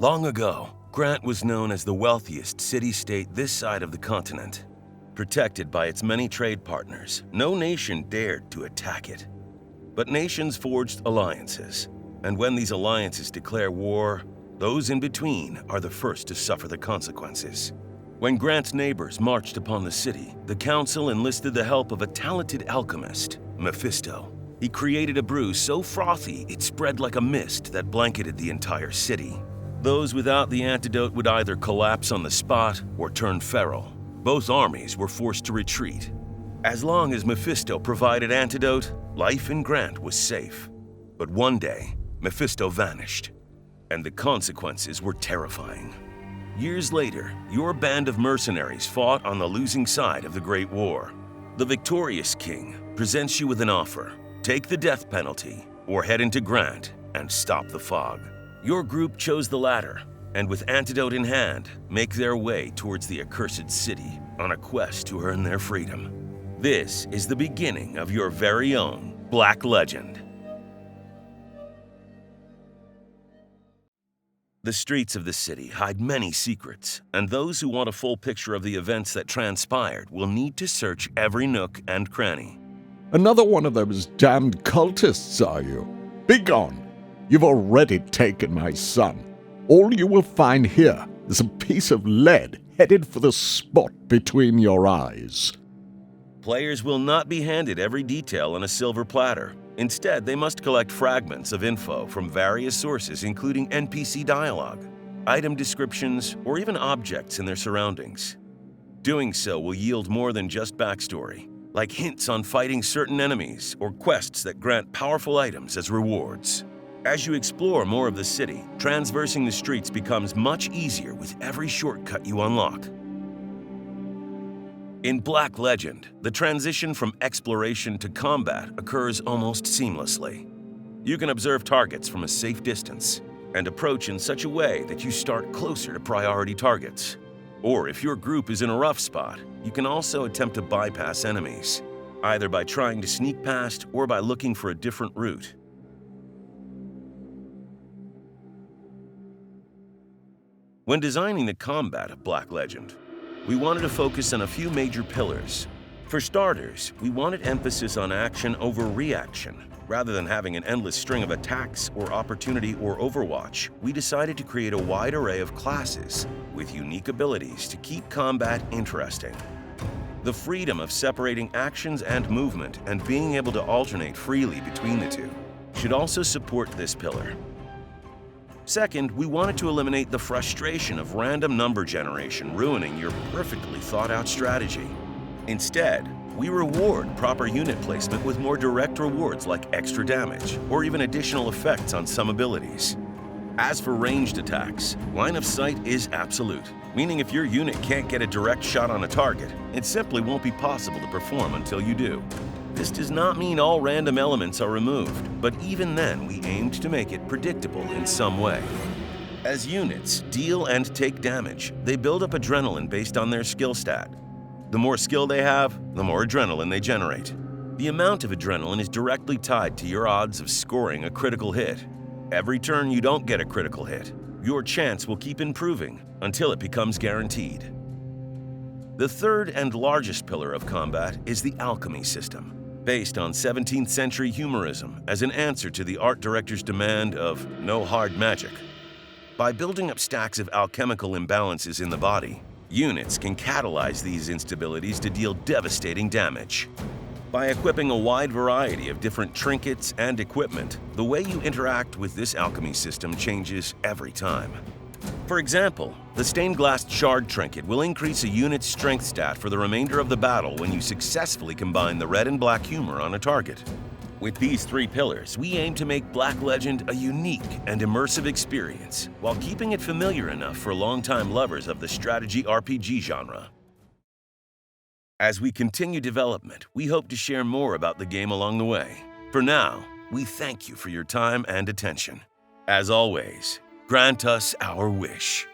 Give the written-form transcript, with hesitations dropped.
Long ago, Grant was known as the wealthiest city-state this side of the continent. Protected by its many trade partners, no nation dared to attack it. But nations forged alliances, and when these alliances declare war, those in between are the first to suffer the consequences. When Grant's neighbors marched upon the city, the council enlisted the help of a talented alchemist, Mephisto. He created a brew so frothy it spread like a mist that blanketed the entire city. Those without the antidote would either collapse on the spot or turn feral. Both armies were forced to retreat. As long as Mephisto provided antidote, life in Grant was safe. But one day, Mephisto vanished, and the consequences were terrifying. Years later, your band of mercenaries fought on the losing side of the Great War. The victorious king presents you with an offer. Take the death penalty, or head into Grant and stop the fog. Your group chose the latter, and with antidote in hand, make their way towards the accursed city on a quest to earn their freedom. This is the beginning of your very own Black Legend. The streets of the city hide many secrets, and those who want a full picture of the events that transpired will need to search every nook and cranny. Another one of those damned cultists, are you? Begone! You've already taken my son. All you will find here is a piece of lead headed for the spot between your eyes. Players will not be handed every detail on a silver platter. Instead, they must collect fragments of info from various sources, including NPC dialogue, item descriptions, or even objects in their surroundings. Doing so will yield more than just backstory, like hints on fighting certain enemies or quests that grant powerful items as rewards. As you explore more of the city, traversing the streets becomes much easier with every shortcut you unlock. In Black Legend, the transition from exploration to combat occurs almost seamlessly. You can observe targets from a safe distance and approach in such a way that you start closer to priority targets. Or if your group is in a rough spot, you can also attempt to bypass enemies, either by trying to sneak past or by looking for a different route. When designing the combat of Black Legend, we wanted to focus on a few major pillars. For starters, we wanted emphasis on action over reaction. Rather than having an endless string of attacks or opportunity or overwatch, we decided to create a wide array of classes with unique abilities to keep combat interesting. The freedom of separating actions and movement and being able to alternate freely between the two should also support this pillar. Second, we wanted to eliminate the frustration of random number generation ruining your perfectly thought-out strategy. Instead, we reward proper unit placement with more direct rewards like extra damage or even additional effects on some abilities. As for ranged attacks, line of sight is absolute, meaning if your unit can't get a direct shot on a target, it simply won't be possible to perform until you do. This does not mean all random elements are removed, but even then we aimed to make it predictable in some way. As units deal and take damage, they build up adrenaline based on their skill stat. The more skill they have, the more adrenaline they generate. The amount of adrenaline is directly tied to your odds of scoring a critical hit. Every turn you don't get a critical hit, your chance will keep improving until it becomes guaranteed. The third and largest pillar of combat is the alchemy system, based on 17th century humorism as an answer to the art director's demand of no hard magic. By building up stacks of alchemical imbalances in the body, units can catalyze these instabilities to deal devastating damage. By equipping a wide variety of different trinkets and equipment, the way you interact with this alchemy system changes every time. For example, the stained glass shard trinket will increase a unit's strength stat for the remainder of the battle when you successfully combine the red and black humor on a target. With these three pillars, we aim to make Black Legend a unique and immersive experience while keeping it familiar enough for longtime lovers of the strategy RPG genre. As we continue development, we hope to share more about the game along the way. For now, we thank you for your time and attention. As always, grant us our wish.